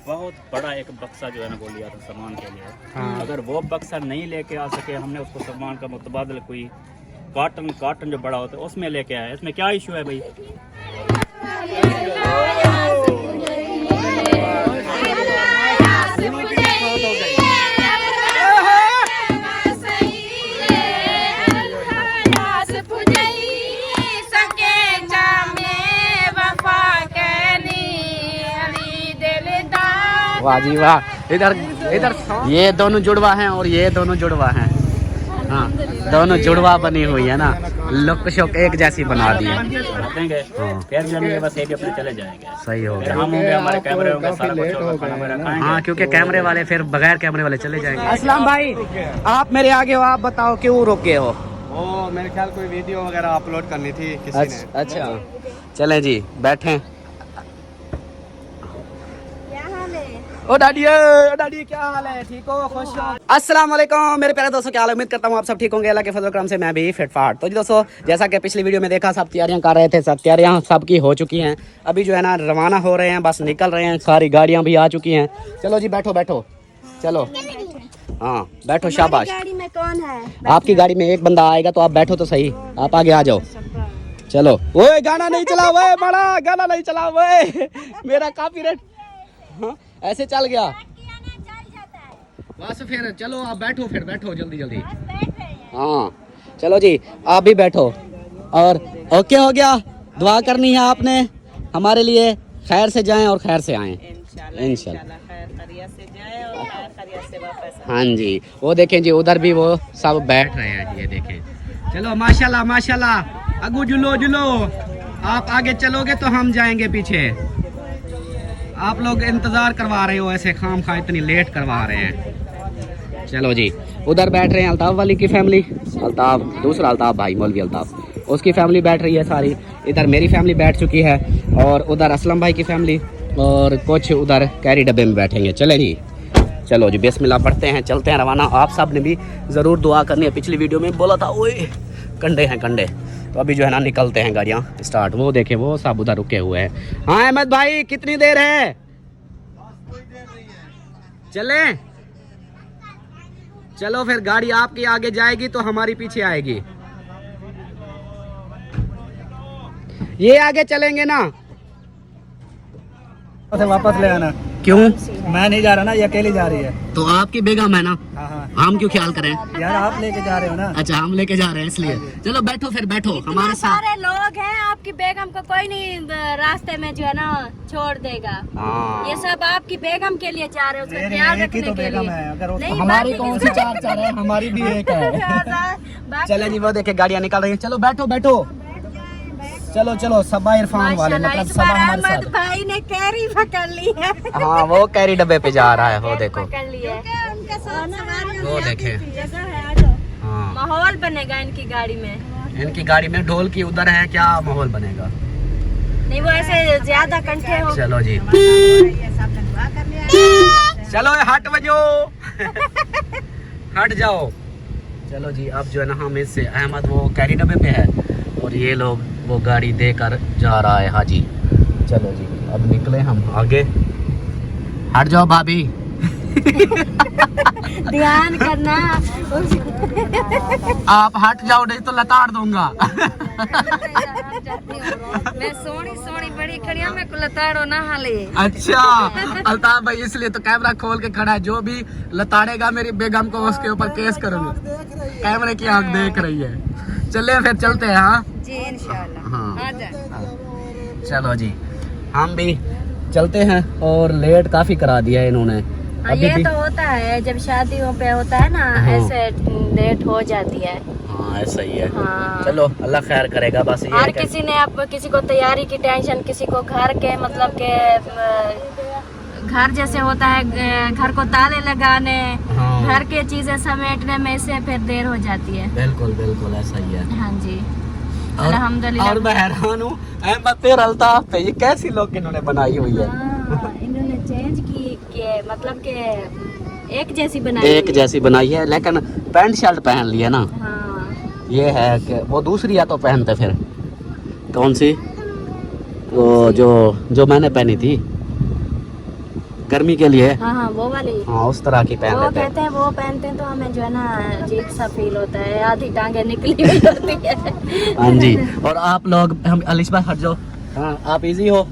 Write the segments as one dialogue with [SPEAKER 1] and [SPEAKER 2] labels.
[SPEAKER 1] बहुत बड़ा एक बक्सा जो है ना वो लिया था सामान के लिए।
[SPEAKER 2] हाँ।
[SPEAKER 1] अगर वो बक्सा नहीं लेके आ सके, हमने उसको सामान का मुतबादल कोई कार्टन जो बड़ा होता है उसमें लेके आया। इसमें क्या इशू है भाई?
[SPEAKER 2] वाह जी वाह। इधर इधर ये दोनों जुड़वा हैं और ये दोनों जुड़वा हैं। हाँ, दोनों जुड़वा बनी हुई है ना, लुक शोक एक जैसी बना दी है।
[SPEAKER 1] देंगे फिर जाएंगे, बस एक अपने चले जाएंगे।
[SPEAKER 2] सही हो
[SPEAKER 1] फिर
[SPEAKER 2] गया।
[SPEAKER 1] हम होंगे, हमारे कैमरे होंगे, सारा कुछ होगा, खाना वगैरह खाएंगे।
[SPEAKER 2] हाँ, क्योंकि कैमरे वाले फिर बगैर कैमरे वाले चले जाएंगे। असलम भाई, आप मेरे आगे हो, आप बताओ क्यों रुके हो?
[SPEAKER 3] वो मेरे ख्याल कोई वीडियो वगैरह अपलोड करनी थी किसी ने।
[SPEAKER 2] अच्छा, चलें जी, बैठें। ओ डाडी क्या हाल है? ठीक हो? खुश हो? अस्सलाम वालेकुम मेरे प्यारे दोस्तों, क्या हाल है? उम्मीद करता हूँ आप सब ठीक होंगे। अल्लाह के फजल करम से मैं भी फिट फाट। तो जी दोस्तों, जैसा कि पिछली वीडियो में देखा, सब तैयारियां कर रहे थे, सब तैयारियां सबकी हो चुकी हैं। अभी जो है ना रवाना हो रहे हैं, बस निकल रहे हैं, सारी गाड़ियां भी आ चुकी हैं। चलो जी, बैठो बैठो, चलो। हाँ बैठो, शाबाश।
[SPEAKER 4] गाड़ी में कौन है?
[SPEAKER 2] आपकी गाड़ी में एक बंदा आएगा, तो आप बैठो तो सही, आप आगे आ जाओ। चलो। ओए गाना नहीं चला वो, बड़ा गाना नहीं चला वो, मेरा कॉपीराइट। हाँ, ऐसे चल गया बस। फिर चलो आप बैठो, फिर बैठो जल्दी जल्दी। हाँ चलो जी, आप भी बैठो। और ओके हो गया? दुआ करनी है आपने हमारे लिए, खैर से जाएं और खैर से आएं इंशाल्लाह। हाँ जी, वो देखें जी, उधर भी वो सब बैठ रहे हैं, ये देखें। चलो माशाल्लाह माशाल्लाह। अगू जुलो जुलो, आप आगे चलोगे तो हम जाएंगे पीछे। आप लोग इंतजार करवा रहे हो ऐसे खाम खा, इतनी लेट करवा रहे हैं। चलो जी, उधर बैठ रहे हैं अल्ताफ वाली की फैमिली, अल्ताफ दूसरा अल्ताफ भाई, मौलवी अल्ताफ, उसकी फैमिली बैठ रही है सारी। इधर मेरी फैमिली बैठ चुकी है, और उधर असलम भाई की फैमिली, और कुछ उधर कैरी डब्बे में बैठेंगे। चले जी, चलो जी, बिस्मिल्लाह पढ़ते हैं, चलते हैं रवाना। आप सब ने भी ज़रूर दुआ करनी है, पिछली वीडियो में बोला था, ओए कंडे हैं कंडे। तो अभी जो है ना निकलते हैं गाड़ियाँ स्टार्ट। वो देखें, वो सब उधर रुके हुए हैं। हाँ अहमद भाई, कितनी देर है? चलें? चलो फिर, गाड़ी आपकी आगे जाएगी तो हमारी पीछे आएगी। ये आगे चलेंगे ना?
[SPEAKER 3] वापस ले आना।
[SPEAKER 2] क्यों?
[SPEAKER 3] मैं नहीं जा रहा ना, ये अकेली जा रही है।
[SPEAKER 2] तो आपकी बेगम है ना,
[SPEAKER 3] हाँ हाँ
[SPEAKER 2] हम क्यों ख्याल करें?
[SPEAKER 3] यार, आप लेके जा रहे हो ना।
[SPEAKER 2] अच्छा, हम लेके जा रहे हैं इसलिए। चलो बैठो फिर, बैठो हमारे साथ।
[SPEAKER 4] सारे लोग हैं, आपकी बेगम को कोई नहीं रास्ते में जो है ना छोड़ देगा।
[SPEAKER 2] हाँ,
[SPEAKER 4] ये सब आपकी बेगम के लिए जा रहे हो, उसका
[SPEAKER 3] मेरी
[SPEAKER 4] ख्याल
[SPEAKER 3] एक ही
[SPEAKER 4] रखने
[SPEAKER 3] तो
[SPEAKER 4] के
[SPEAKER 3] बेगम
[SPEAKER 4] लिए।
[SPEAKER 3] है, अगर
[SPEAKER 4] नहीं,
[SPEAKER 2] हमारी
[SPEAKER 4] बाकी
[SPEAKER 2] कौन सी चार चार है, हमारी भी एक है।
[SPEAKER 4] बाकी-
[SPEAKER 2] चले जी, वो देखे गाड़ियाँ निकल रही हैं। चलो बैठो बैठो, चलो चलो। सबा इरफान वाले,
[SPEAKER 4] माशाल्लाह,
[SPEAKER 2] मतलब
[SPEAKER 4] इस
[SPEAKER 2] सबा
[SPEAKER 4] बार
[SPEAKER 2] हमारे
[SPEAKER 4] अहमद
[SPEAKER 2] साथ।
[SPEAKER 4] भाई ने कैरी पकड़ ली है।
[SPEAKER 2] हाँ, वो कैरी डब्बे पे जा रहा है, वो देखो,
[SPEAKER 4] पकड़ ली है। उनके साथ सवारियों
[SPEAKER 2] वो
[SPEAKER 4] से
[SPEAKER 2] देखे।
[SPEAKER 4] आती थी, जगह है, आ जाओ।
[SPEAKER 2] हाँ,
[SPEAKER 4] माहौल बनेगा इनकी गाड़ी में।
[SPEAKER 2] इनकी गाड़ी में ढोल की उधर है, क्या माहौल बनेगा।
[SPEAKER 4] नहीं, वो ऐसे ज्यादा कंठे हो।
[SPEAKER 2] चलो जी, चलो हट बजो। हट जाओ। चलो जी, अब जो है ना हम इससे, अहमद वो कैरी डब्बे पे है और ये लोग वो गाड़ी देकर जा रहा है हाजी। चलो जी, अब निकले हम आगे। हट जाओ भाभी।
[SPEAKER 4] ध्यान करना।
[SPEAKER 2] आप हट जाओ, नहीं तो लताड़ दूंगा।
[SPEAKER 4] मैं सोनी सोनी बड़ी खड़िया में लताड़ो ना हाले।
[SPEAKER 2] अच्छा अल्ताफ भाई, इसलिए तो कैमरा खोल के खड़ा है, जो भी लताड़ेगा मेरी बेगम को उसके ऊपर केस करूंगी। कैमरे की आंख देख रही है। चले फिर, चलते हैं। हाँ
[SPEAKER 4] जी इंशाल्लाह।
[SPEAKER 2] हाँ,
[SPEAKER 4] आजा।
[SPEAKER 2] चलो जी, हम भी चलते हैं। और लेट काफी करा दिया है इन्होंने।
[SPEAKER 4] हाँ, ये तो होता है जब शादियों पे होता है ना,
[SPEAKER 2] हाँ।
[SPEAKER 4] ऐसे लेट हो जाती है।
[SPEAKER 2] हाँ ऐसा ही है।
[SPEAKER 4] हाँ।
[SPEAKER 2] चलो, अल्लाह खैर करेगा। बस ये
[SPEAKER 4] हर
[SPEAKER 2] है कि-
[SPEAKER 4] किसी ने, अब किसी को तैयारी की टेंशन, किसी को घर के मतलब के घर जैसे होता है, घर को ताले लगाने,
[SPEAKER 2] हाँ।
[SPEAKER 4] घर के चीजें समेटने में से फिर देर हो जाती है।
[SPEAKER 2] बिल्कुल बिल्कुल ऐसा ही है।
[SPEAKER 4] हाँ जी,
[SPEAKER 2] और
[SPEAKER 4] अल्हम्दुलिल्लाह।
[SPEAKER 2] मैं हैरान हूँ अहमद तेरे अल्ताफ पे, ये कैसी लोग इन्होंने बनाई हुई है।
[SPEAKER 4] हाँ, इन्होंने चेंज की के मतलब के एक जैसी बनाई
[SPEAKER 2] एक
[SPEAKER 4] हुई है।
[SPEAKER 2] जैसी बनाई है, लेकिन पैंट शर्ट पहन लिया ना।
[SPEAKER 4] हाँ,
[SPEAKER 2] ये है कि वो दूसरी है तो पहनते फिर। कौन सी? वो जो मैंने पहनी थी, गर्मी के लिए।
[SPEAKER 4] हाँ हाँ वो वाली।
[SPEAKER 2] हाँ उस तरह की पहन
[SPEAKER 4] वो
[SPEAKER 2] लेते हैं।
[SPEAKER 4] कहते हैं वो पहनते हैं तो हमें जो है ना अजीब सा फील होता है, आधी टांगे निकली हुई होती है।
[SPEAKER 2] हाँ जी। और आप लोग हम अलिशा हट जाओ। हाँ आप इजी हो,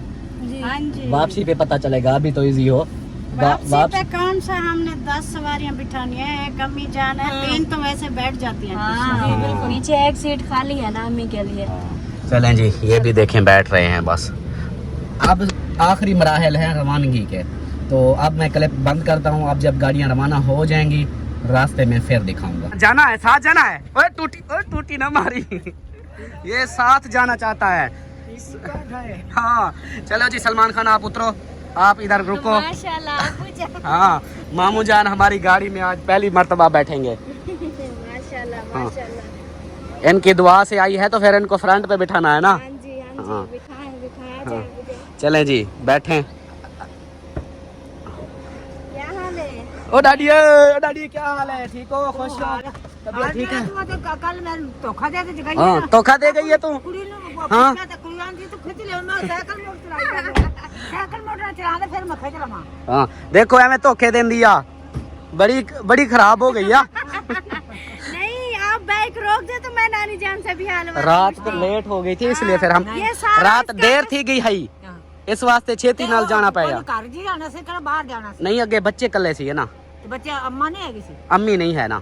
[SPEAKER 5] हाँ जी।
[SPEAKER 2] वापसी पे पता चलेगा, अभी तो इजी हो।
[SPEAKER 5] वापसी पे कौन सा हमने 10 सवारियां बिठानी है, एक अम्मी जान है, 3 तो वैसे बैठ जाती हैं।
[SPEAKER 4] हाँ पीछे एक सीट खाली है ना अम्मी के लिए।
[SPEAKER 2] चलें जी, ये भी देखें बैठ रहे हैं बस। अब आखिरी मराहल है रवानगी के, तो अब मैं क्लिप बंद करता हूँ। अब जब गाड़ियाँ रवाना हो जाएंगी रास्ते में फिर दिखाऊंगा। जाना है, साथ जाना है। ओए टूटी ना मारी। ये साथ जाना चाहता है। हाँ चलो जी, सलमान खान आप उतरो, आप इधर रुको।
[SPEAKER 4] माशाल्लाह।
[SPEAKER 2] हाँ मामू जान हमारी गाड़ी में आज पहली मर्तबा बैठेंगे।
[SPEAKER 4] माशाल्लाह
[SPEAKER 2] हाँ।
[SPEAKER 4] माशाल्लाह।
[SPEAKER 2] इनकी दुआ से आई है तो फिर इनको फ्रंट पे बिठाना है ना।
[SPEAKER 4] हाँ जी
[SPEAKER 2] हाँ।
[SPEAKER 4] हाँ जी, बिठाया
[SPEAKER 2] हाँ।
[SPEAKER 4] जाए।
[SPEAKER 2] चलें जी बैठें।
[SPEAKER 4] क्या हाल है?
[SPEAKER 2] ओ डाडी क्या हाल है? ठीक हो, खुश हो, तबीयत ठीक है?
[SPEAKER 5] कल मैं धोखा दे के गई
[SPEAKER 2] हाँ धोखा दे गई है तू। हाँ
[SPEAKER 5] साइकिल मोटर चला फिर मैं खजरा।
[SPEAKER 2] हाँ देखो एवं धोखे देन दिया, बड़ी खराब हो गई है।
[SPEAKER 4] नहीं आप बाइक रोक दे तो मैं नानी जान से भी हाल
[SPEAKER 2] रात को लेट हो गई थी इसलिए फिर हम
[SPEAKER 4] ये सारा
[SPEAKER 2] रात देर थी गई है, इस वास्ते छेती नाल जाना पाया।
[SPEAKER 5] घर जी जाना से कर बाहर जाना से
[SPEAKER 2] नहीं अगे बच्चे कल्ले सी है ना,
[SPEAKER 5] तो बच्चे अम्मा नहीं है किसी
[SPEAKER 2] अम्मी नहीं है ना,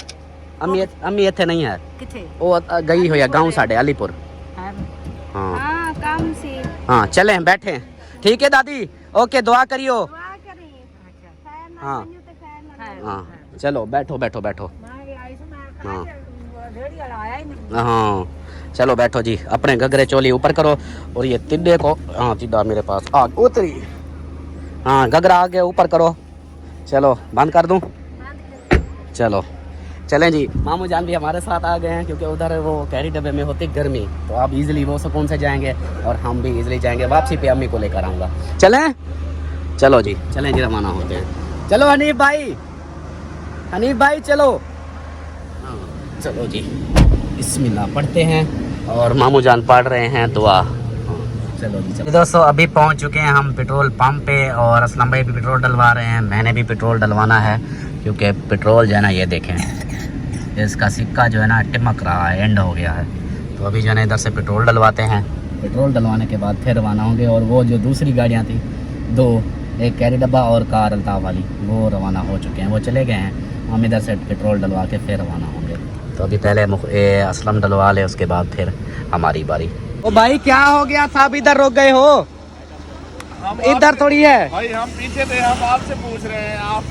[SPEAKER 2] अम्मी इत्थे नहीं है,
[SPEAKER 5] किथे
[SPEAKER 2] वो गई हुई है गाँव साढ़े अलीपुर।
[SPEAKER 5] है।
[SPEAKER 2] हाँ
[SPEAKER 4] हाँ काम से
[SPEAKER 2] हाँ चले बैठे। ठीक है दादी, ओके दुआ करियो।
[SPEAKER 4] दुआ करें। खैर ना
[SPEAKER 2] हाँ
[SPEAKER 4] बनियो तो खैर ना।
[SPEAKER 2] हाँ चलो बैठो बैठो बैठो।
[SPEAKER 5] मैं आई से मैं
[SPEAKER 2] हाँ
[SPEAKER 5] रेडी वाला आया ही नहीं।
[SPEAKER 2] हाँ चलो बैठो जी, अपने घगरे चोली ऊपर करो और ये तिड्डे को, हाँ तिड्डा मेरे पास आ उतरी। हाँ घगरा आगे ऊपर करो। चलो बंद कर दूं? चलो चलें जी। मामू जान भी हमारे साथ आ गए हैं क्योंकि उधर वो कैरी डब्बे में होती गर्मी, तो अब इजीली वो सुकून से जाएंगे और हम भी इजीली जाएंगे। वापसी पे अम्मी को लेकर आऊँगा। चलें? चलो जी चलें जी, रवाना होते हैं। चलो हनीफ भाई चलो। हाँ चलो जी बिस्मिल्लाह पढ़ते हैं और मामू जान पढ़ रहे हैं दुआ। चलो जी चलो दोस्तों, अभी पहुंच चुके हैं हम पेट्रोल पंप पे और असलम भाई भी पेट्रोल डलवा रहे हैं। मैंने भी पेट्रोल डलवाना है क्योंकि पेट्रोल जो है ना, ये देखें इसका सिक्का जो है ना टिमक रहा है, एंड हो गया है। तो अभी जो है ना इधर से पेट्रोल डलवाते हैं। पेट्रोल डलवाने के बाद फिर रवाना होंगे। और वो जो दूसरी गाड़ियाँ थी दो, एक कैरी डब्बा और कार अल्ताफ वाली, वो रवाना हो चुके हैं, वो चले गए हैं। हम इधर से पेट्रोल डलवा के फिर रवाना होंगे। तो अभी पहले असलम डलवा ले, उसके बाद फिर हमारी बारी। ओ भाई क्या हो गया साहब, इधर रुक गए हो? इधर थोड़ी है
[SPEAKER 3] भाई, हम पीछे थे, हम आपसे पूछ रहे हैं आप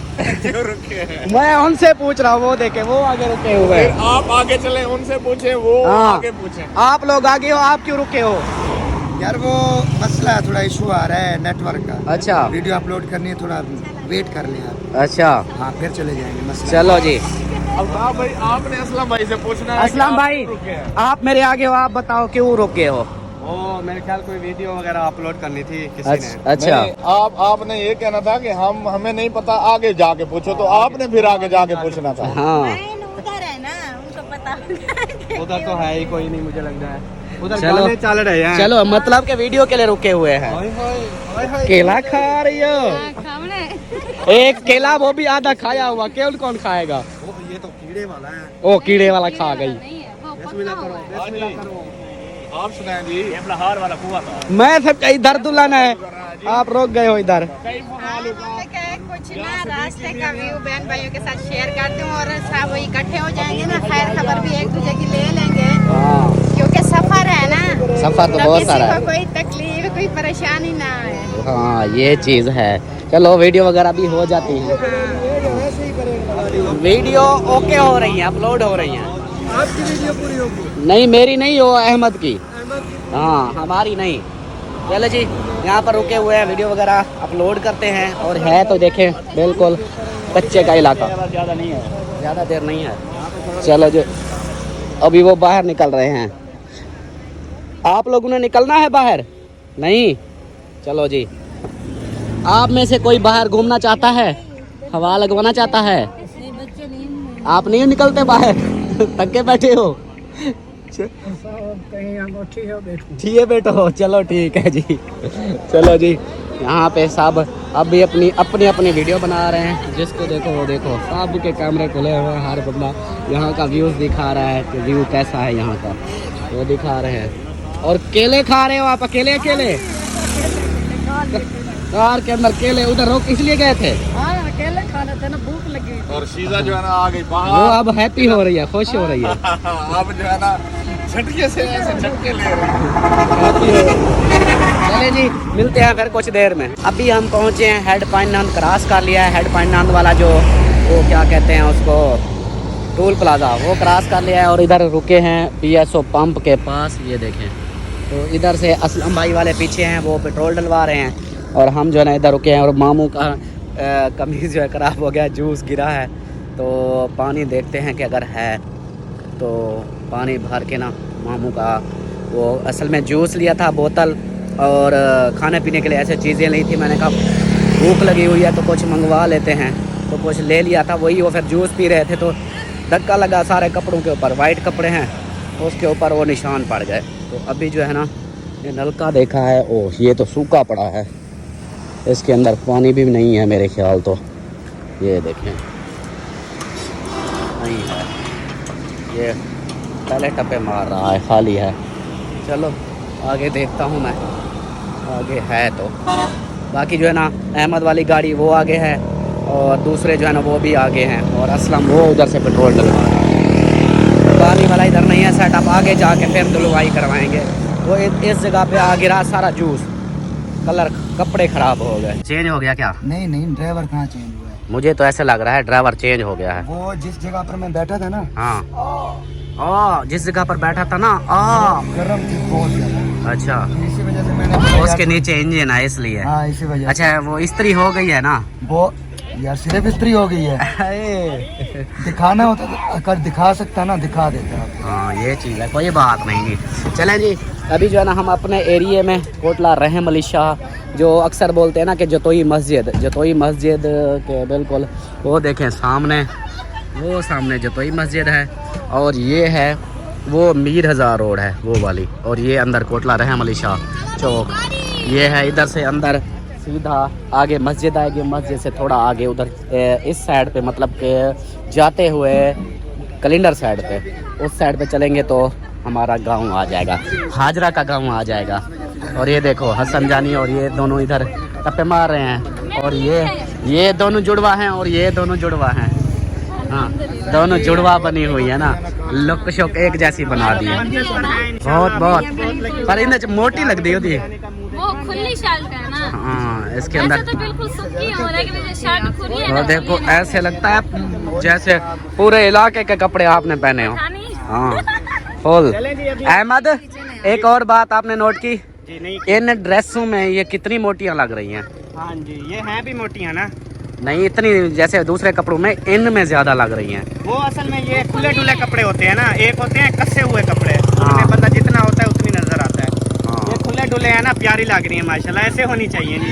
[SPEAKER 3] क्यों रुके हैं।
[SPEAKER 2] मैं उनसे पूछ रहा हूँ, वो देखे वो आगे रुके हुए हैं।
[SPEAKER 3] फिर आप आगे चले, उनसे पूछे, वो
[SPEAKER 2] हाँ।
[SPEAKER 3] आगे पूछे।
[SPEAKER 2] आप लोग आगे हो, आप क्यों रुके हो?
[SPEAKER 6] यार वो मसला है, थोड़ा इशू आ रहा है नेटवर्क का।
[SPEAKER 2] अच्छा
[SPEAKER 6] वीडियो अपलोड करनी है, थोड़ा वेट कर लें आप।
[SPEAKER 2] अच्छा
[SPEAKER 6] हाँ फिर चले जाएंगे मसला।
[SPEAKER 2] चलो जी।
[SPEAKER 3] अब भाई आपने असलम भाई से पूछना है।
[SPEAKER 2] असलम भाई आप मेरे आगे हो, आप बताओ क्यों रुके हो?
[SPEAKER 3] वो मेरे ख्याल कोई वीडियो वगैरह अपलोड करनी थी किसी ने।
[SPEAKER 2] अच्छा
[SPEAKER 7] आपने ये कहना था कि हमें नहीं पता, आगे जाके पूछो, तो आपने फिर आगे जाके पूछना था।
[SPEAKER 2] हाँ
[SPEAKER 5] उधर है ना, उनको पता।
[SPEAKER 3] उधर तो है ही कोई नहीं, मुझे लग रहा है उधर
[SPEAKER 2] चलो।
[SPEAKER 3] गाने चल रहे हैं।
[SPEAKER 2] चलो मतलब के वीडियो के लिए रुके हुए हैं। केला खा रही हो? एक केला वो भी आधा खाया हुआ, केवल कौन खाएगा?
[SPEAKER 6] ये तो कीड़े वाला है।
[SPEAKER 2] ओ कीड़े वाला खा गई।
[SPEAKER 7] आप सुनाए जी।
[SPEAKER 1] ये लाहौर वाला कुआं था।
[SPEAKER 2] मैं सब इधर दुल्हन है, आप रोक गए हो इधर।
[SPEAKER 5] कुछ ना रास्ते का व्यू बहन भाइयों के साथ शेयर करती हूँ और सब इकट्ठे हो जाएंगे ना, खैर खबर भी एक दूसरे की ले लेंगे क्योंकि सफर है ना।
[SPEAKER 2] सफर तो बहुत सारा है,
[SPEAKER 5] कोई तकलीफ कोई परेशानी ना है।
[SPEAKER 2] हाँ ये चीज है। चलो वीडियो वगैरह भी हो जाती है, वीडियो ओके हो रही है, अपलोड हो रही है।
[SPEAKER 6] आपकी वीडियो पूरी होगी?
[SPEAKER 2] नहीं मेरी नहीं हो, अहमद की। हाँ हमारी नहीं। चलो जी यहाँ पर रुके हुए हैं, वीडियो वगैरह अपलोड करते हैं। और है तो देखें बिल्कुल कच्चे का इलाका,
[SPEAKER 1] ज़्यादा नहीं है,
[SPEAKER 2] ज़्यादा देर नहीं है। चलो जी अभी वो बाहर निकल रहे हैं। आप लोगों ने निकलना है बाहर? नहीं? चलो जी, आप में से कोई बाहर घूमना चाहता है, हवा लगवाना चाहता है? आप नहीं निकलते बाहर? थक के बैठे हो? ठीक है बैठो, चलो ठीक है जी। चलो जी, यहाँ पे सब अब भी अपनी अपनी वीडियो बना रहे हैं। जिसको देखो वो देखो, सब के कैमरे खुले हुए हैं। हर बंदा यहाँ का व्यूज़ दिखा रहा है कि व्यू कैसा है यहाँ का, वो दिखा रहे हैं। और केले खा रहे हो आप अकेले अकेले? कार के अंदर केले उधर रोक इसलिए गए थे?
[SPEAKER 6] अकेले खाने थे ना, भूख लगी।
[SPEAKER 7] और शीजा जो है ना आ गई
[SPEAKER 2] वो
[SPEAKER 7] बाहर।
[SPEAKER 2] अब हैप्पी हो रही है, खुश हो रही है।
[SPEAKER 7] अब जो है ना झटके से ऐसे झटके ले रहे हैं।
[SPEAKER 2] चले जी, मिलते हैं फिर कुछ देर में। अभी हम पहुंचे हैं हेड पॉइंट, हम क्रॉस कर लिया है हेड पॉइंट वाला जो वो क्या कहते हैं उसको, टोल प्लाजा, वो क्रॉस कर लिया है। और इधर रुके हैं PSO पंप के पास, ये देखें। तो इधर से असलम भाई वाले पीछे हैं, वो पेट्रोल डलवा रहे हैं। और हम जो है ना इधर रुके हैं। और मामू का कमीज़ जो है ख़राब हो गया, जूस गिरा है। तो पानी देखते हैं कि अगर है तो पानी भर के ना मामू का, वो असल में जूस लिया था बोतल, और खाने पीने के लिए ऐसे चीज़ें ली थी। मैंने कहा भूख लगी हुई है तो कुछ मंगवा लेते हैं, तो कुछ ले लिया था वही। वो फिर जूस पी रहे थे तो धक्का लगा सारे कपड़ों के ऊपर, वाइट कपड़े हैं उसके ऊपर वो निशान पड़ गए। तो अभी जो है ना ये नलका देखा है, ओह ये तो सूखा पड़ा है, इसके अंदर पानी भी नहीं है मेरे ख्याल। तो ये देखें नहीं है, ये पहले टप्पे मार रहा है, खाली है। चलो आगे देखता हूँ मैं, आगे है तो। बाकी जो है ना अहमद वाली गाड़ी वो आगे है, और दूसरे जो है ना वो भी आगे हैं, और असलम वो उधर से पेट्रोल डलवा रहा है। पानी वाला इधर नहीं है सेटअप, आगे जाके फिर धुलवाई करवाएंगे। वो इस जगह पे आ गिरा सारा जूस, कलर कपड़े ख़राब हो गए। चेंज हो गया क्या?
[SPEAKER 6] नहीं, ड्राइवर कहाँ चेंज हुआ है?
[SPEAKER 2] मुझे तो ऐसे लग रहा है ड्राइवर चेंज हो गया है।
[SPEAKER 6] वो जिस जगह पर मैं बैठा था ना,
[SPEAKER 2] हाँ जिस जगह पर बैठा था ना,
[SPEAKER 6] गर्म थी बहुत ज्यादा।
[SPEAKER 2] अच्छा,
[SPEAKER 6] इसी वजह से मैंने
[SPEAKER 2] उसके नीचे इंजन है इसलिए।
[SPEAKER 6] हाँ इसी वजह से।
[SPEAKER 2] अच्छा, वो इस्त्री हो गई है ना?
[SPEAKER 6] वो यार सिर्फ इस्त्री हो गई है। दिखाना होता तो अगर दिखा सकता ना, दिखा देता।
[SPEAKER 2] हाँ ये चीज़ है, कोई बात नहीं जी। चलें जी, अभी जो है ना हम अपने एरिए में कोटला रहम अली शाह, जो अक्सर बोलते हैं ना कि जतोई मस्जिद के बिल्कुल वो देखें सामने, वो सामने जतोई मस्जिद है। और ये है वो मीर हज़ार रोड है वो वाली, और ये अंदर कोटला रहम अली शाह चौक ये है। इधर से अंदर सीधा आगे मस्जिद आएगी, मस्जिद से थोड़ा आगे उधर इस साइड पे, मतलब कि जाते हुए कैलेंडर साइड पे, उस साइड पे चलेंगे तो हमारा गांव आ जाएगा, हाजरा का गांव आ जाएगा। और ये देखो हसन जानी और ये दोनों इधर टप्पे मार रहे हैं। और ये दोनों जुड़वा हैं, और ये दोनों जुड़वा हैं। हाँ दोनों जुड़वा बनी हुई है ना, लुक शोक एक जैसी बना दी है। बहुत पर इन्हें मोटी लगती होती है
[SPEAKER 4] वो खुली शर्ट है ना।
[SPEAKER 2] हाँ इसके अंदर
[SPEAKER 4] तो बिल्कुल सूखी हो, लेकिन शर्ट खुली है
[SPEAKER 2] और
[SPEAKER 4] ना,
[SPEAKER 2] देखो ऐसे लगता है जैसे पूरे इलाके के कपड़े आपने पहने हो। हाँ फुल। अहमद, एक और बात आपने नोट की,
[SPEAKER 1] जी नहीं।
[SPEAKER 2] इन ड्रेसों में ये कितनी मोटियां लग रही हैं?
[SPEAKER 1] हाँ जी, ये हैं भी मोटी है ना।
[SPEAKER 2] नहीं इतनी जैसे दूसरे कपड़ों में, इनमें ज्यादा लग रही हैं।
[SPEAKER 1] वो असल में ये खुले डुले कपड़े होते हैं ना, एक होते हैं कसे हुए कपड़े, उनमें बंदा जितना होता है उतनी नजर आता है। ये खुले डुले है ना, प्यारी लग रही है माशाल्लाह, ऐसे होनी चाहिए जी।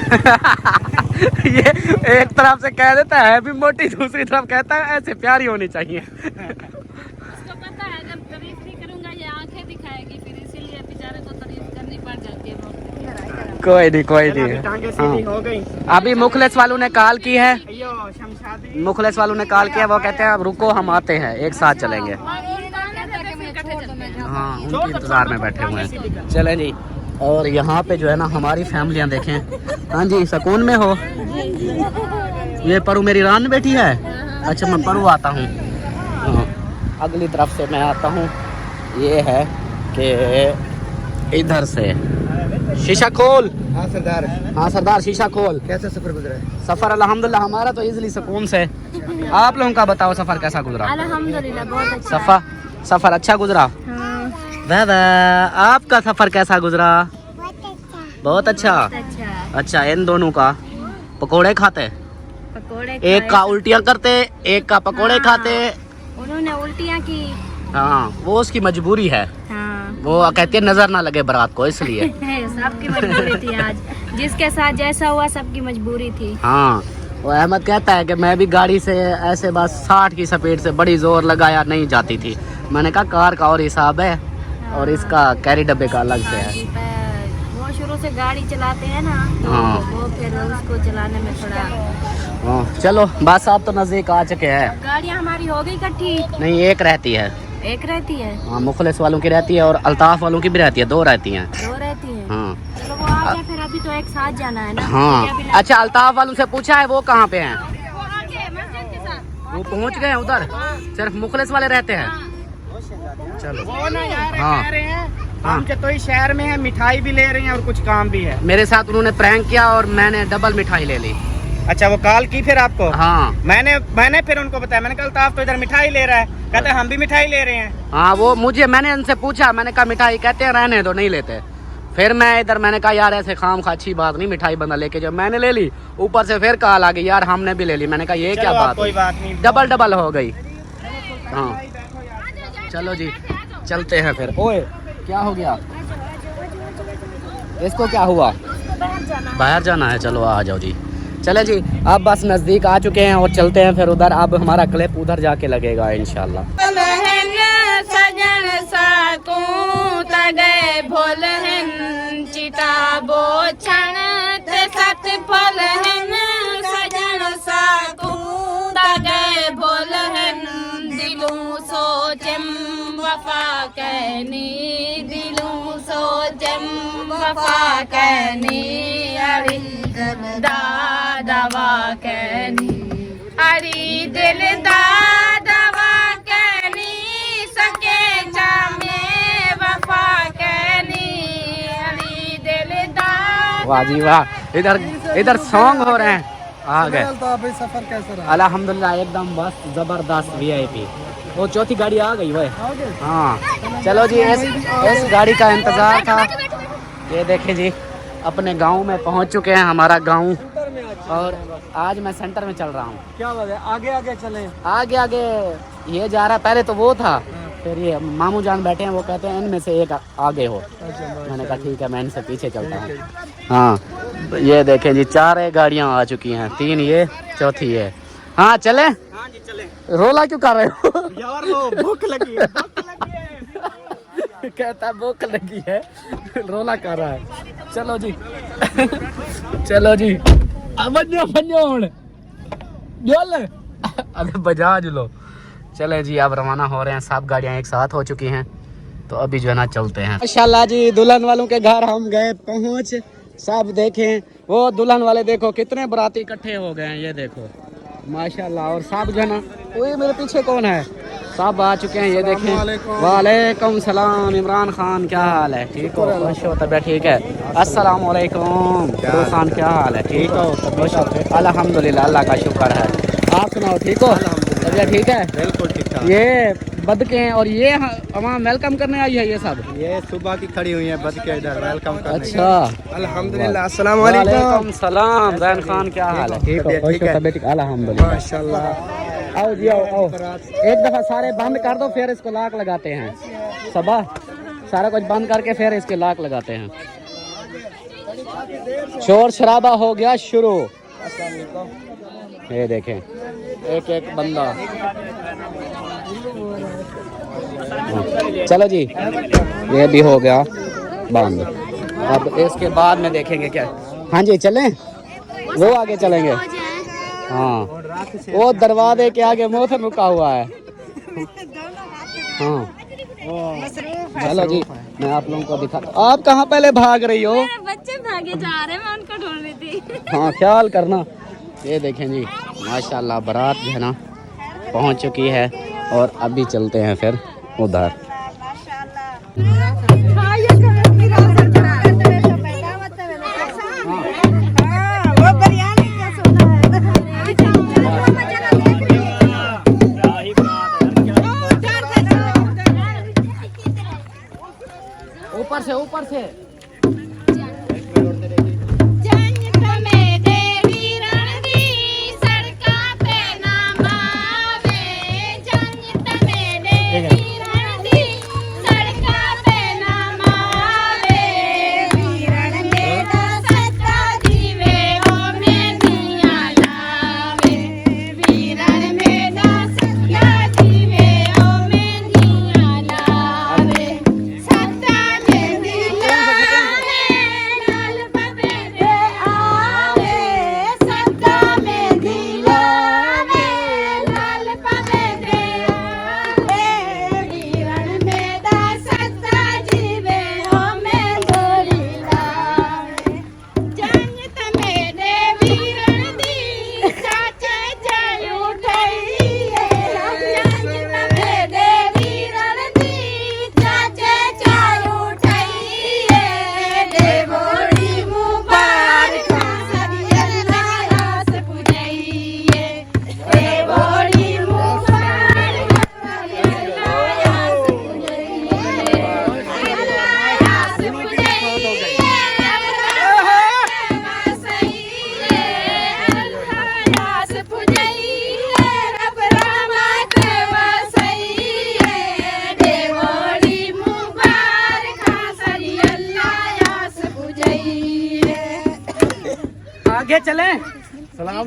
[SPEAKER 2] ये एक तरफ से कह देता है भी मोटी, दूसरी तरफ कहता है ऐसे प्यारी होनी चाहिए।
[SPEAKER 4] उसको पता है जब तारीफ नहीं करूंगा ये आंखें दिखाएगी, फिर इसीलिए बेचारे को तारीफ करनी पड़ जाती है।
[SPEAKER 2] कोई नहीं।
[SPEAKER 1] टांगे सीधी हो गई।
[SPEAKER 2] अभी मुखलेस वालों ने कॉल की है,
[SPEAKER 1] अयो शमशादी।
[SPEAKER 2] मुखलेस वालों ने कॉल किया, वो कहते हैं अब रुको हम आते हैं, एक साथ चलेंगे। हाँ उनके इंतजार में बैठे हुए हैं। चलें जी। और यहाँ पे जो है ना हमारी फैमिलियाँ देखें। हाँ जी, सुकून में हो? ये परू मेरी रान बेटी है? अच्छा मैं परू आता हूँ। हाँ अगली तरफ से मैं आता हूँ। ये है कि इधर से शीशा खोल।
[SPEAKER 6] हाँ सरदार।
[SPEAKER 2] हाँ सरदार शीशा खोल।
[SPEAKER 6] कैसा सफर गुजरा है?
[SPEAKER 2] सफ़र अल्हम्दुलिल्लाह हमारा तो इजली सुकून से। आप लोगों का बताओ सफ़र कैसा गुजरा?
[SPEAKER 4] अल्हम्दुलिल्लाह बहुत अच्छा।
[SPEAKER 2] सफ़र अच्छा गुजरा? आपका सफ़र कैसा गुजरा? बहुत अच्छा। अच्छा इन दोनों का पकोड़े खाते?
[SPEAKER 4] पकोड़े
[SPEAKER 2] एक का उल्टियाँ करते, एक का पकोड़े खाते।
[SPEAKER 4] उन्होंने उल्टियाँ की।
[SPEAKER 2] हाँ वो उसकी मजबूरी है।
[SPEAKER 4] हाँ
[SPEAKER 2] वो कहते नजर ना लगे बारात को इसलिए।
[SPEAKER 4] सबकी मजबूरी थी आज, जिसके साथ जैसा हुआ सबकी मजबूरी थी।
[SPEAKER 2] हाँ वो अहमद कहता है कि मैं भी गाड़ी से ऐसे बस 60 की स्पीड से बड़ी जोर लगाया नहीं जाती थी। मैंने कहा कार का और हिसाब है, और इसका कैरी डब्बे का अलग से है।
[SPEAKER 4] वो शुरू से गाड़ी चलाते हैं ना, तो
[SPEAKER 2] हाँ।
[SPEAKER 4] वो फिर उसको चलाने में थोड़ा।
[SPEAKER 2] हाँ, चलो बस आप तो नजदीक आ चुके हैं।
[SPEAKER 4] गाड़ियाँ हमारी हो गई इकट्ठी,
[SPEAKER 2] नहीं, एक रहती है।
[SPEAKER 4] एक रहती है,
[SPEAKER 2] हाँ, मुखलिस वालों की रहती है और अल्ताफ वालों की भी रहती है, 2 रहती हैं।
[SPEAKER 4] दो रहती है।
[SPEAKER 2] हाँ
[SPEAKER 4] चलो वो आ जाए, फिर अभी तो एक साथ जाना है ना।
[SPEAKER 2] हाँ। अच्छा, अल्ताफ वालों से पूछा है वो कहाँ पे हैं? वो पहुँच गए हैं उधर, सिर्फ मुखलिस वाले रहते हैं। चलो
[SPEAKER 1] वो ना यार
[SPEAKER 2] हाँ।
[SPEAKER 1] कह रहे हैं
[SPEAKER 2] हाँ।
[SPEAKER 1] हम चतोई शहर में है, मिठाई भी ले रहे हैं और कुछ काम भी है।
[SPEAKER 2] मेरे साथ उन्होंने प्रैंक किया और मैंने डबल मिठाई ले ली।
[SPEAKER 1] अच्छा, वो कॉल की फिर आपको?
[SPEAKER 2] हाँ
[SPEAKER 1] मैंने फिर उनको बताया, मैंने कहा आप तो इधर मिठाई ले रहा है, कहते हैं हम भी मिठाई ले रहे हैं।
[SPEAKER 2] हाँ, वो मैंने उनसे पूछा, मैंने कहा मिठाई, कहते हैं रहने दो, नहीं लेते। फिर मैं इधर मैंने कहा यार ऐसे खाम खा अच्छी बात नहीं, मिठाई बंदा लेके जो मैंने ले ली, ऊपर से फिर कॉल आ गई यार हमने भी ले ली। मैंने कहा ये क्या
[SPEAKER 1] चलो,
[SPEAKER 2] बात
[SPEAKER 1] कोई
[SPEAKER 2] हुई?
[SPEAKER 1] बात नहीं।
[SPEAKER 2] डबल हो गई। हाँ चलो जी, चलते हैं फिर। ओए क्या हो गया? इसको क्या हुआ? बाहर जाना है। चलो आ जाओ जी। चले जी, अब बस नज़दीक आ चुके हैं और चलते हैं फिर उधर। अब हमारा क्लिप उधर जाके लगेगा इंशाल्लाह।
[SPEAKER 5] सजन साकू तगे भोल हन चिता बो छण ते सत फल हन सजन साकू तगे भोल हन दिलूं सोचम वफा कहनी दिलूं सोचम वफा कहनी अड़ी दादवा कहनी अड़ी दिल दादवा कहनी सके जामे वफा कहनी अड़ी दिल दा।
[SPEAKER 2] वाह जी वाह, इधर सॉन्ग हो रहे हैं। आ गए।
[SPEAKER 6] सफर कैसा रहा?
[SPEAKER 2] अल्हम्दुलिल्लाह एकदम बस जबरदस्त VIP। वो चौथी गाड़ी आ गई वह। हाँ चलो जी, इस गाड़ी का इंतजार था। ये देखे जी, अपने गांव में पहुंच चुके हैं, हमारा गांव। और आज मैं सेंटर में चल रहा हूँ।
[SPEAKER 6] क्या बात है, आगे आगे चले।
[SPEAKER 2] आगे ये जा रहा है, पहले तो वो था, फिर ये मामू जान बैठे हैं, वो कहते हैं इनमें से एक आगे हो। मैंने कहा ठीक है, मैं इनसे पीछे चलता हूँ। हाँ ये देखें जी, 4 गाड़ियाँ आ चुकी हैं, 3 ये, चौथी ये। हाँ चले।
[SPEAKER 1] हाँ जी चले।
[SPEAKER 2] रोला क्यों कर रहे हो?
[SPEAKER 1] यार वो भूख लगी है, भूख लगी है।
[SPEAKER 2] कहता भूख लगी है, रोला कर रहा है। चलो जी चलो जी, अबे बजा जुलो। चले जी, अब रवाना हो रहे हैं, सब गाड़ियाँ एक साथ हो चुकी हैं, तो अभी जो है ना चलते हैं। माशाल्लाह जी, दुल्हन वालों के घर हम गए पहुँच। सब देखें, वो दुल्हन वाले देखो कितने बराती इकट्ठे हो गए हैं, ये देखो माशाल्लाह। और सब जो है ना, वो मेरे पीछे कौन है, सब आ चुके हैं, ये देखें। वालेकुम सलाम। इमरान खान क्या हाल है? ठीक हो? खुश हो? तबीयत ठीक है? अस्सलाम वालेकुम। खान क्या हाल है? ठीक हो? खुश हो? अल्हम्दुलिल्लाह, अल्लाह का शुक्र है। आप सुनाओ, ठीक हो? तबीयत ठीक है?
[SPEAKER 3] बिल्कुल ठीक ठाक।
[SPEAKER 2] ये बद के हैं और ये वहाँ वेलकम करने आई है ये सब।
[SPEAKER 3] ये सुबह की खड़ी हुई है बद के इधर वेलकम करने।
[SPEAKER 2] अच्छा,
[SPEAKER 3] अल्हम्दुलिल्लाह। अस्सलाम वालेकुम।
[SPEAKER 2] वालेकुम सलाम। रैन खान क्या हाल है? ठीक हो? खुश हो? तबीयत ठीक? अल्हम्दुलिल्लाह,
[SPEAKER 3] माशाल्लाह।
[SPEAKER 2] आओ जी, आओ। एक दफा सारे बंद कर दो, फिर इसको लाक लगाते हैं। सबा सारा कुछ बंद करके फिर इसके लाक लगाते हैं। शोर शराबा हो गया शुरू। ये देखें, एक एक बंदा। चलो जी, ये भी हो गया बंद। अब इसके बाद में देखेंगे क्या। हाँ जी चलें, वो आगे चलेंगे। हाँ, वो दरवाजे के आगे मौसम रुका हुआ है। हाँ चलो जी, मैं आप लोगों को दिखाता हूँ। आप कहाँ पहले भाग रही हो?
[SPEAKER 4] बच्चे भागे जा रहे हैं, मैं उनको ढूंढ रही थी।
[SPEAKER 2] हाँ ख्याल करना। ये देखें जी, माशाल्लाह बारात जो है ना पहुँच चुकी है, और अभी चलते हैं फिर उधर। ऊपर से आगे चलें। सलाम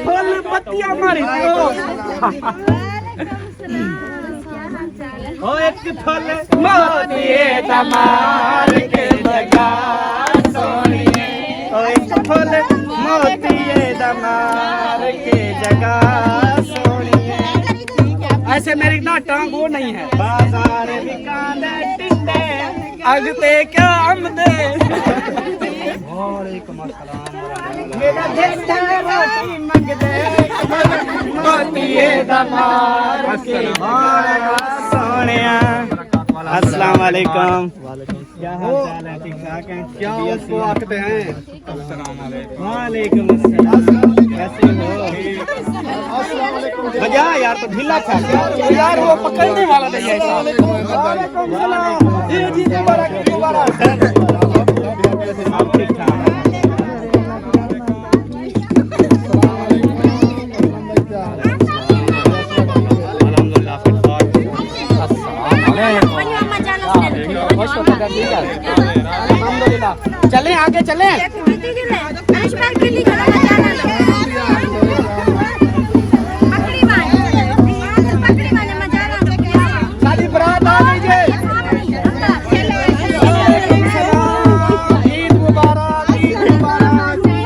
[SPEAKER 2] फूल पत्तियां मारी ओ एक फूल मोतिये दमार के लगा सोनिए, ओ एक फूल मोतिये दमार के जगह सोनिए। ऐसे मेरी ना टांग वो नहीं है। बाजार बिकाने टिंडे अगते क्या आमदे। मेरा देखता रोटी मंग दे मोतिये दमार के सोनिया। अस्सलाम वालेकुम। क्या हाल चाल है? ठीक ठाक है? क्या उसको आखते हैं? वालेकुम अस्सलाम। कैसे हो? भैया यार तो ढीला था यार, वो पकड़ने वाला नहीं है। वालेकुम सलाम। जी मुबारक मुबारक। ठीक ठाक। चले आगे चले। शादी बरात आ लीजिए। ईद मुबारक, ईद मुबारक।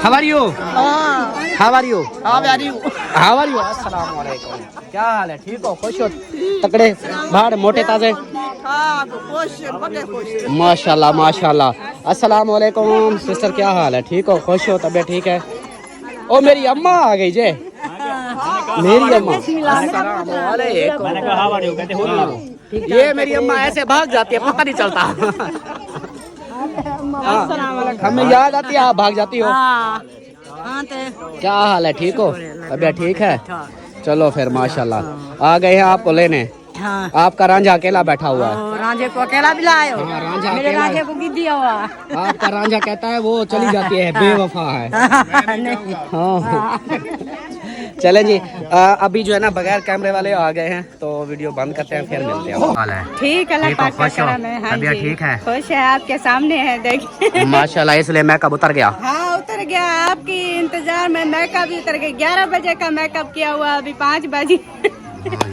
[SPEAKER 2] How are you? How are you? How are you? How are you? अस्सलाम वालेकुम। क्या हाल है? ठीक हो? खुश हो? तकड़े भाड़ मोटे ताजे? माशाल्लाह माशाल्लाह। अस्सलाम वालेकुम सिस्टर, क्या हाल है? ठीक हो? खुश हो? तबीयत ठीक है? ओ मेरी अम्मा आ गई जे। मेरी अम्मा। मैंने कहा हाउ आर यू, कहते हो। ये मेरी अम्मा ऐसे भाग जाती है, पता नहीं चलता। हमें याद आती है, आप भाग जाती हो। क्या हाल है? ठीक हो? तबीयत ठीक है? चलो फिर माशाल्लाह। आ गए हैं आपको लेने। आपका रांझा अकेला बैठा हुआ है।
[SPEAKER 8] रांझे को अकेला भी लाए हो?
[SPEAKER 2] रांझा
[SPEAKER 8] मेरे रांझे को भी दिया हुआ।
[SPEAKER 2] आपका रांझा कहता है वो चली जाती है, बेवफा है। हाँ चले जी। अभी जो है ना बगैर कैमरे वाले आ गए हैं, तो वीडियो बंद करते हैं, फिर मिलते हैं।
[SPEAKER 8] ठीक है,
[SPEAKER 2] खुश हो? तबीयत ठीक है?
[SPEAKER 8] खुश है, आपके सामने है, देखिए।
[SPEAKER 2] माशाल्लाह। इसलिए मेकअप उतर गया।
[SPEAKER 8] हाँ उतर गया, आपकी इंतजार में मेकअप भी उतर गया। 11 बजे का मेकअप किया हुआ, अभी 5 बजे।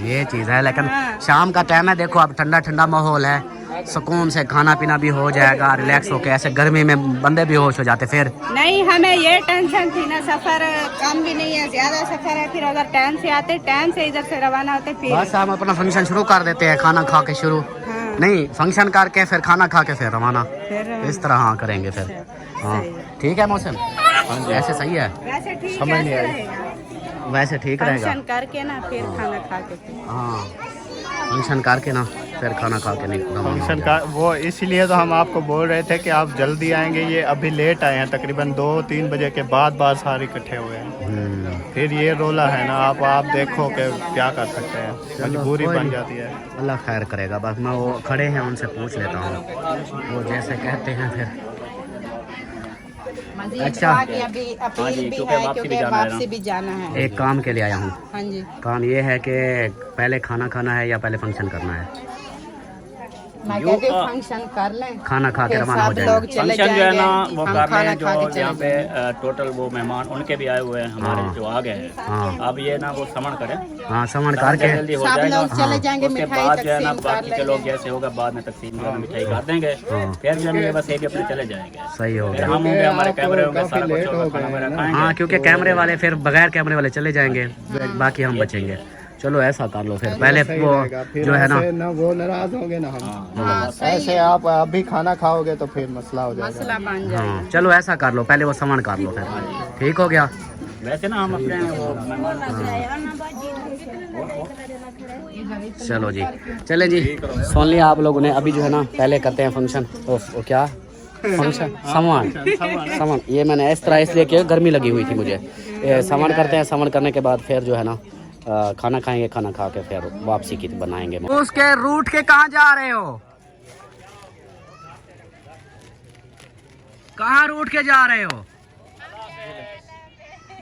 [SPEAKER 2] ये चीज है, लेकिन शाम का टाइम है, देखो अब ठंडा ठंडा माहौल है, सुकून से खाना पीना भी हो जाएगा, रिलैक्स होके। ऐसे गर्मी में बंदे बेहोश हो जाते फिर।
[SPEAKER 8] नहीं, हमें ये टेंशन थी ना, सफर कम भी नहीं है, ज्यादा सफर है। फिर अगर टाइम से आते, टाइम से इधर से रवाना होते, फिर
[SPEAKER 2] बस हम अपना फंक्शन शुरू कर देते हैं, खाना खा के शुरू।
[SPEAKER 8] हाँ।
[SPEAKER 2] नहीं, फंक्शन करके फिर खाना खा के फिर रवाना,
[SPEAKER 8] फिर
[SPEAKER 2] इस तरह हाँ करेंगे फिर। हाँ ठीक है मौसम, ऐसे सही है,
[SPEAKER 8] वैसे ठीक
[SPEAKER 2] समझ नहीं आई।
[SPEAKER 8] रहेगा।
[SPEAKER 2] वैसे ठीक रहेगा।
[SPEAKER 8] फंक्शन करके ना फिर खाना खा के फिर।
[SPEAKER 2] हाँ फंक्शन करके ना फिर खाना खा के नहीं रवाना हो
[SPEAKER 3] फंक्शन
[SPEAKER 2] जाए।
[SPEAKER 3] का वो इसीलिए तो हम आपको बोल रहे थे कि आप जल्दी आएंगे। ये अभी लेट आए हैं, तकरीबन 2-3 बजे के बाद सारे इकट्ठे हुए हैं। फिर ये रोला है ना, आप देखो कि क्या कर सकते हैं, मजबूरी
[SPEAKER 2] कोई
[SPEAKER 3] बन
[SPEAKER 2] नहीं।
[SPEAKER 3] जाती है।
[SPEAKER 2] अल्लाह खैर करेगा। बस मैं वो खड़े हैं उनसे पूछ लेता हूँ, वो जैसे कहते हैं फिर।
[SPEAKER 5] मजीद
[SPEAKER 2] अच्छा।
[SPEAKER 5] बाकी अभी अपील भी है क्योंकि वापसी भी जाना है।
[SPEAKER 2] एक काम के लिए आया हूँ।
[SPEAKER 5] हाँ जी।
[SPEAKER 2] काम ये है कि पहले खाना खाना है या पहले फंक्शन करना है?
[SPEAKER 5] मैं कहती हूँ फंक्शन कर लें,
[SPEAKER 2] खाना खा के
[SPEAKER 5] फिर
[SPEAKER 2] रवाना हो
[SPEAKER 5] सब
[SPEAKER 2] जाएंगे।
[SPEAKER 5] लोग चले
[SPEAKER 9] फंक्शन जो है ना
[SPEAKER 5] जाएंगे,
[SPEAKER 9] वो
[SPEAKER 5] हम
[SPEAKER 9] कर रहे
[SPEAKER 5] खाना
[SPEAKER 9] हैं,
[SPEAKER 5] खा
[SPEAKER 9] जो
[SPEAKER 5] के
[SPEAKER 9] यहाँ
[SPEAKER 5] चले
[SPEAKER 9] पे टोटल वो मेहमान उनके भी आए हुए हैं, हमारे
[SPEAKER 2] हाँ।
[SPEAKER 9] जो आ गए हैं।
[SPEAKER 2] हाँ।
[SPEAKER 9] अब ये ना वो समण करें,
[SPEAKER 2] हाँ समझ करके
[SPEAKER 9] जल्दी हो
[SPEAKER 5] सब
[SPEAKER 9] जाएगा।
[SPEAKER 5] लोग चले जाएंगे,
[SPEAKER 9] उसके
[SPEAKER 5] मिठाई
[SPEAKER 9] बाद जो है ना
[SPEAKER 5] तकसीम कर
[SPEAKER 9] बाकी के लोग जैसे होगा बाद में तकसीम कर मिठाई कर देंगे। फिर जो है बस एक अपने चले जाएंगे।
[SPEAKER 2] सही हो
[SPEAKER 9] फिर
[SPEAKER 2] गया।
[SPEAKER 9] हम होंगे, हमारे कैमरे होंगे, सारा कुछ होगा, खाना वगैरह खाएंगे।
[SPEAKER 2] हाँ क्योंकि कैमरे वाले फिर बगैर कैमरे वाले चले जाएंगे, बाकी हम बचेंगे। चलो ऐसा कर लो फिर, पहले वो जो है ना
[SPEAKER 3] वो नाराज होंगे ना हम।
[SPEAKER 5] हाँ, सही
[SPEAKER 3] ऐसे
[SPEAKER 5] है।
[SPEAKER 3] आप अभी खाना खाओगे तो फिर मसला हो जाएगा।
[SPEAKER 5] मसला बन जाएगा।
[SPEAKER 2] हाँ चलो ऐसा कर लो, पहले वो सामान कर लो फिर। ठीक हो गया।
[SPEAKER 9] वैसे ना हम अपने वो मेहमान
[SPEAKER 2] चलो जी, चले जी। सुन लिया आप लोगों ने। अभी जो है ना पहले करते हैं फंक्शन। वो क्या फंक्शन? सामान ये मैंने इस तरह इसलिए किया, गर्मी लगी हुई थी मुझे। सामान करते हैं, सामान करने के बाद फिर जो है ना खाना खाएंगे, खाना खा के फिर वापसी की बनाएंगे। उसके रूट के कहाँ जा रहे हो? कहाँ रूट के जा रहे हो?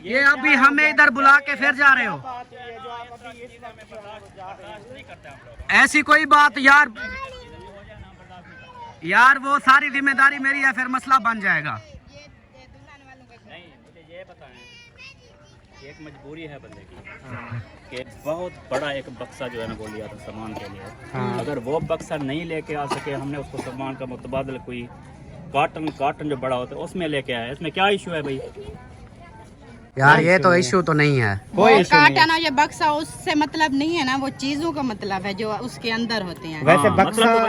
[SPEAKER 2] ये अभी हमें इधर बुला के फिर जा रहे हो? ऐसी कोई बात यार, यार वो सारी जिम्मेदारी मेरी है, फिर मसला बन जाएगा।
[SPEAKER 9] ये बताएं, एक मजबूरी है बंदे की कि बहुत बड़ा एक बक्सा जो है ना वो लिया था सामान के लिए। अगर वो बक्सा नहीं लेके आ सके, हमने उसको सामान का मुतबादल कोई कार्टन जो बड़ा होता है उसमें लेके आया। इसमें क्या इशू है भाई?
[SPEAKER 2] यार ये तो इशू तो नहीं है।
[SPEAKER 5] वो कार्टन और ये बक्सा उससे मतलब नहीं है ना, वो चीजों का मतलब है जो उसके अंदर होते हैं।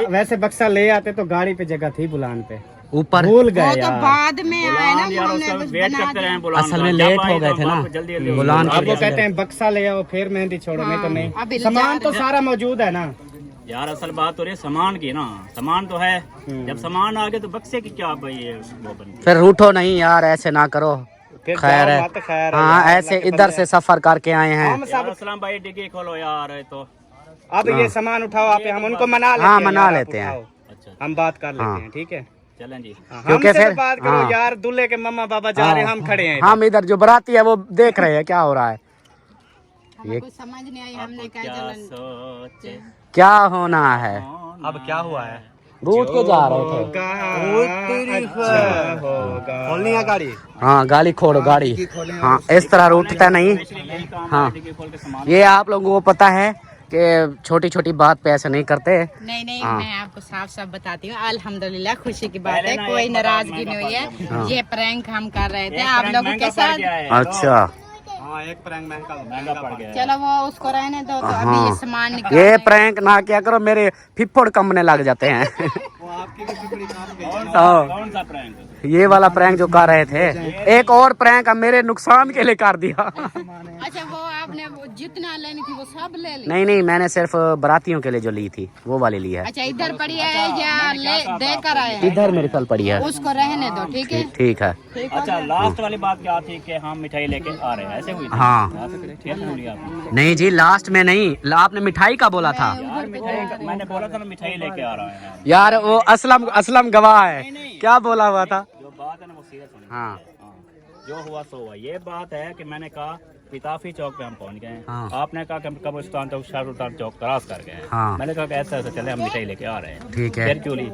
[SPEAKER 1] वैसे बक्सा ले आते तो गाड़ी पे जगह थी बुलान पे,
[SPEAKER 2] ऊपर
[SPEAKER 1] भूल
[SPEAKER 5] वो
[SPEAKER 1] गए
[SPEAKER 5] तो
[SPEAKER 1] यार।
[SPEAKER 5] बाद में आए ना,
[SPEAKER 9] यार
[SPEAKER 5] हमने
[SPEAKER 9] उसका
[SPEAKER 5] बस
[SPEAKER 9] वेट
[SPEAKER 5] बना
[SPEAKER 9] करते
[SPEAKER 5] दिया।
[SPEAKER 9] रहे बुलान
[SPEAKER 2] असल
[SPEAKER 9] का।
[SPEAKER 2] में
[SPEAKER 9] जब
[SPEAKER 2] लेट
[SPEAKER 9] आए
[SPEAKER 2] हो गए
[SPEAKER 9] तो
[SPEAKER 2] थे ना,
[SPEAKER 9] वापस जल्दी
[SPEAKER 2] बुलान
[SPEAKER 1] अब वो कहते हैं बक्सा ले आओ, फिर मेहंदी छोड़ो, नहीं तो
[SPEAKER 5] अभी
[SPEAKER 1] नहीं।
[SPEAKER 5] ले
[SPEAKER 1] सामान
[SPEAKER 5] जा
[SPEAKER 1] तो सारा मौजूद है ना।
[SPEAKER 9] यार असल बात हो रही है सामान की ना, सामान तो है। जब सामान आ गया तो बक्से की क्या भाई ये वो बन।
[SPEAKER 2] फिर रूठो नहीं यार, ऐसे ना करो।
[SPEAKER 1] फिर
[SPEAKER 2] खैर है,
[SPEAKER 1] बात तो खैर है
[SPEAKER 2] हाँ
[SPEAKER 1] यार,
[SPEAKER 2] ऐसे
[SPEAKER 1] अल्लाह के
[SPEAKER 2] इधर
[SPEAKER 1] बंदे।
[SPEAKER 2] से सफर करके आए हैं।
[SPEAKER 1] हम
[SPEAKER 9] यार
[SPEAKER 1] सब
[SPEAKER 9] असलम भाई डिग्गी खोलो यार, तो
[SPEAKER 1] अब ये सामान उठाओ आप, हम उनको मना लेते
[SPEAKER 2] हाँ,
[SPEAKER 1] हैं।
[SPEAKER 2] मना
[SPEAKER 1] यार, आप
[SPEAKER 2] लेते हैं।
[SPEAKER 1] उठाओ,
[SPEAKER 9] अच्छा
[SPEAKER 1] हम बात कर लेते
[SPEAKER 2] हाँ।
[SPEAKER 1] हैं, ठीक है।
[SPEAKER 9] चलें जी।
[SPEAKER 2] क्योंकि
[SPEAKER 1] हमसे
[SPEAKER 2] फिर
[SPEAKER 1] तो बात करो
[SPEAKER 2] हाँ।
[SPEAKER 1] यार, दूल्हे के मम्मा पापा जा रहे हैं, हम खड़े हैं।
[SPEAKER 2] हम इधर जो बराती है वो देख रहे हैं क्या हो रहा है।
[SPEAKER 5] हमें कुछ समझ नहीं आई, हमने कहा
[SPEAKER 9] क्या
[SPEAKER 5] चलो
[SPEAKER 9] सोचे
[SPEAKER 2] क्या होना है?
[SPEAKER 1] अब क्या हुआ है?
[SPEAKER 2] रूट के जा रहे थे।
[SPEAKER 1] खोलनी है गाड़ी।
[SPEAKER 2] हाँ गाड़ी खोलो, गाड़ी। हाँ इस तरह रूटता नहीं। हाँ ये आप लोगों को पता है कि छोटी छोटी बात पे ऐसे नहीं करते।
[SPEAKER 5] नहीं
[SPEAKER 2] हाँ।
[SPEAKER 5] मैं आपको साफ साफ बताती हूँ, अल्हम्दुलिल्लाह खुशी की बात है, कोई नाराजगी नहीं हुई है। ये प्रैंक हम कर रहे थे आप लोगों के साथ।
[SPEAKER 2] अच्छा
[SPEAKER 1] हाँ एक प्रैंक
[SPEAKER 9] महंगा पड़ गया है।
[SPEAKER 5] चलो वो उसको रहने दो, तो अभी
[SPEAKER 2] हाँ।
[SPEAKER 5] ये सामान निकाल
[SPEAKER 2] ये प्रैंक ना क्या करो, मेरे फिफड़ कमने लग जाते हैं। हाँ।
[SPEAKER 9] कौन सा प्रैंक?
[SPEAKER 2] ये वाला प्रैंक जो कर रहे थे, एक और प्रैंक अब मेरे नुकसान के लिए कर दिया।
[SPEAKER 5] अच्छा वो आपने वो जितना लेनी थी वो सब ले ली?
[SPEAKER 2] नहीं नहीं, मैंने सिर्फ बरातियों के लिए जो ली थी वो वाली ली है।
[SPEAKER 5] अच्छा इधर पड़ी है या ले देकर आए हैं?
[SPEAKER 2] इधर मेरे कल पड़ी है।
[SPEAKER 5] उसको रहने दो, ठीक है।
[SPEAKER 2] ठीक है।
[SPEAKER 9] अच्छा लास्ट वाली बात क्या थी कि हम मिठाई लेके आ रहे हैं, ऐसे हुई थी?
[SPEAKER 2] हाँ
[SPEAKER 9] ठीक सुन लिया आपने?
[SPEAKER 2] नहीं जी, लास्ट में नहीं, आपने मिठाई का बोला था
[SPEAKER 9] यार मिठाई मैंने बोला था ना मिठाई लेके आ रहे हैं।
[SPEAKER 2] यार। वो असलम गवाह है, क्या बोला हुआ था?
[SPEAKER 9] जो बात है ना वो सीरियस होनी
[SPEAKER 2] हाँ
[SPEAKER 9] चाहिए। हाँ, जो हुआ सो हुआ। ये बात है कि मैंने कहा पिताफी चौक पे हम पहुंच गए हैं।
[SPEAKER 2] हाँ।
[SPEAKER 9] आपने कहा कि हम कब्रिस्तान चौक शाहरुस्तान चौक क्रॉस कर गए हैं।
[SPEAKER 2] हाँ।
[SPEAKER 9] मैंने कहा कि ऐसा ऐसा चले, हम मिठाई लेके आ रहे हैं।
[SPEAKER 2] ठीक है।
[SPEAKER 9] फिर क्यों ली?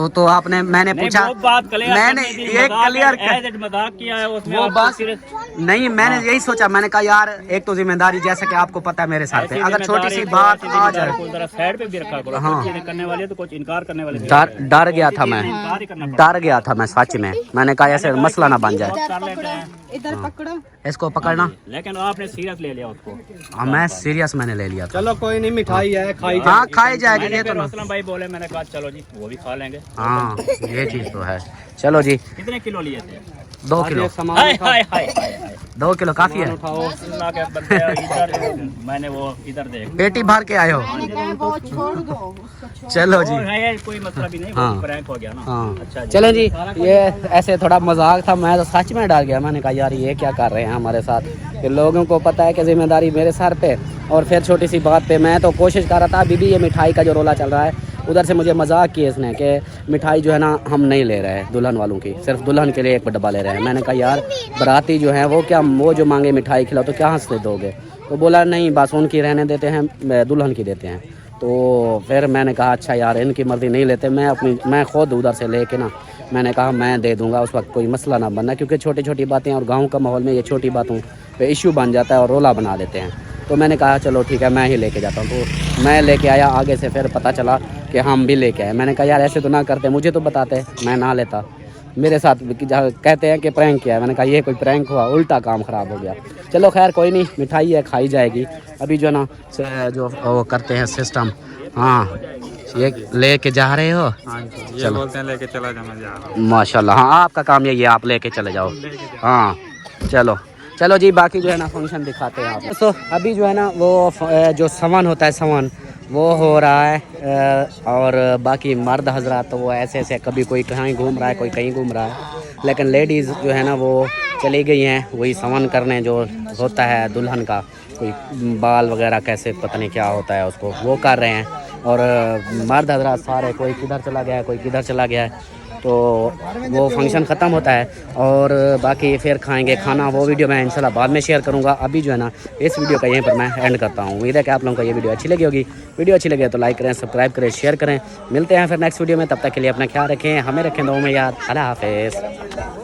[SPEAKER 2] तो आपने मैंने
[SPEAKER 9] नहीं,
[SPEAKER 2] पूछा,
[SPEAKER 9] वो बात क्लियर
[SPEAKER 2] मैंने
[SPEAKER 9] करनी थी,
[SPEAKER 2] ये
[SPEAKER 9] मजाक
[SPEAKER 2] क्लियर
[SPEAKER 9] है, मजाक किया है उसमें।
[SPEAKER 2] वो
[SPEAKER 9] आप
[SPEAKER 2] बात
[SPEAKER 9] serious-
[SPEAKER 2] नहीं, मैंने यही सोचा, मैंने कहा यार एक तो जिम्मेदारी, जैसे कि आपको पता है मेरे साथ है,
[SPEAKER 9] ऐसी
[SPEAKER 2] अगर छोटी सी
[SPEAKER 9] जिम्मेदारी
[SPEAKER 2] बात
[SPEAKER 9] को
[SPEAKER 2] आ जाए।
[SPEAKER 9] को जरा साइड पे भी रखा करो।
[SPEAKER 2] हाँ।
[SPEAKER 9] कुछ चीजें करने वाले तो कुछ इनकार करने वाले भी
[SPEAKER 2] डर गया था मैं,
[SPEAKER 9] इनकार ही करना पड़ता
[SPEAKER 2] डर गया था मैं सच में। मैंने कहा ऐसे मसला ना बन जाए।
[SPEAKER 9] है। कर लेते हैं।
[SPEAKER 8] इधर पकड़ो।
[SPEAKER 2] इसको पकड़ना।
[SPEAKER 9] लेकिन आपने सीरियस ले लिया उसको।
[SPEAKER 2] हाँ, मैं सीरियस मैंने ले लिया था।
[SPEAKER 1] चलो कोई नहीं, मिठाई है, खाई
[SPEAKER 2] हाँ खाई जाएगी
[SPEAKER 9] मैंने
[SPEAKER 2] ये तो
[SPEAKER 9] फिर असलम भाई बोले, मैंने कहा चलो जी वो भी खा लेंगे।
[SPEAKER 2] हाँ ये चीज तो है। चलो जी,
[SPEAKER 9] कितने किलो लिए थे?
[SPEAKER 2] 2 किलो।
[SPEAKER 9] हाय हाय हाय हाय।
[SPEAKER 2] 2 किलो काफी है।
[SPEAKER 9] अल्लाह के बंदे, इधर मैंने वो इधर देख।
[SPEAKER 2] पेटी भर के आए हो।
[SPEAKER 8] वो छोड़ दो।
[SPEAKER 2] चलो जी।
[SPEAKER 9] और है, कोई मतलब भी नहीं,
[SPEAKER 2] हाँ।
[SPEAKER 9] वो प्रैंक हो गया ना।
[SPEAKER 2] हाँ
[SPEAKER 9] अच्छा जी।
[SPEAKER 2] चलें जी, ये ऐसे थोड़ा मजाक था, मैं तो सच में डर गया। मैंने कहा यार ये क्या कर रहे हैं हमारे साथ, कि लोगों को पता है कि जिम्मेदारी मेरे सर पे, और फिर छोटी सी बात पे मैं तो कोशिश कर रहा था। अभी भी ये मिठाई का जो रोला चल रहा है, उधर से मुझे मजाक किया इसने कि मिठाई जो है ना हम नहीं ले रहे हैं दुल्हन वालों की, सिर्फ दुल्हन के लिए एक डब्बा ले रहे हैं। मैंने कहा यार बाराती जो है वो क्या, वो जो मांगे मिठाई खिलाओ तो क्या हंसते दोगे? तो बोला नहीं बस उनकी रहने देते हैं, दुल्हन की देते हैं। तो फिर मैंने कहा अच्छा यार इनकी मर्जी नहीं लेते, मैं खुद उधर से लेके ना, मैंने कहा मैं दे दूंगा, उस वक्त कोई मसला ना बनना, क्योंकि छोटी छोटी बातें और गांव का माहौल में ये छोटी बातों पे इशू बन जाता है और रोला बना देते हैं। तो मैंने कहा चलो ठीक है मैं ही लेके जाता हूँ। तो मैं लेके आया, आगे से फिर पता चला कि हम भी लेके आए। मैंने कहा यार ऐसे तो ना करते, मुझे तो बताते, मैं ना लेता। मेरे साथ कहते हैं कि प्रैंक किया है, मैंने कहा ये कोई प्रैंक हुआ, उल्टा काम ख़राब हो गया। चलो खैर कोई नहीं, मिठाई है खाई जाएगी। अभी जो ना जो वो करते हैं सिस्टम, हाँ ये लेके जा रहे हो?
[SPEAKER 10] ये बोलते हैं लेके चला जाना, जा रहा हूं।
[SPEAKER 2] माशाल्लाह, हाँ आपका काम यही है, आप लेके चले जाओ। हाँ चलो चलो जी, बाकी जो है ना फंक्शन दिखाते हैं आप। तो अभी जो है ना वो जो सवन होता है, सवन वो हो रहा है, और बाकी मर्द हजरात तो वो ऐसे ऐसे, कभी कोई कहीं घूम रहा है, कोई कहीं घूम रहा है, लेकिन लेडीज़ जो है ना वो चली गई हैं वही सवन करने, जो होता है दुल्हन का कोई बाल वगैरह कैसे पता नहीं क्या होता है उसको, वो कर रहे हैं। और मर्द हजरात सारे, कोई किधर चला गया है, कोई किधर चला गया है। तो वो फंक्शन ख़त्म होता है और बाकी फिर खाएंगे खाना, वो वीडियो मैं इंशाल्लाह बाद में शेयर करूंगा। अभी जो है ना इस वीडियो का यहीं पर मैं एंड करता हूँ। उम्मीद है कि आप लोगों को ये वीडियो अच्छी लगी होगी। वीडियो अच्छी लगे तो लाइक करें, सब्सक्राइब करें, शेयर करें। मिलते हैं फिर नेक्स्ट वीडियो में, तब तक के लिए अपना ख्याल रखें, हमें रखें दुआ में याद। अल्लाह हाफ़िज़।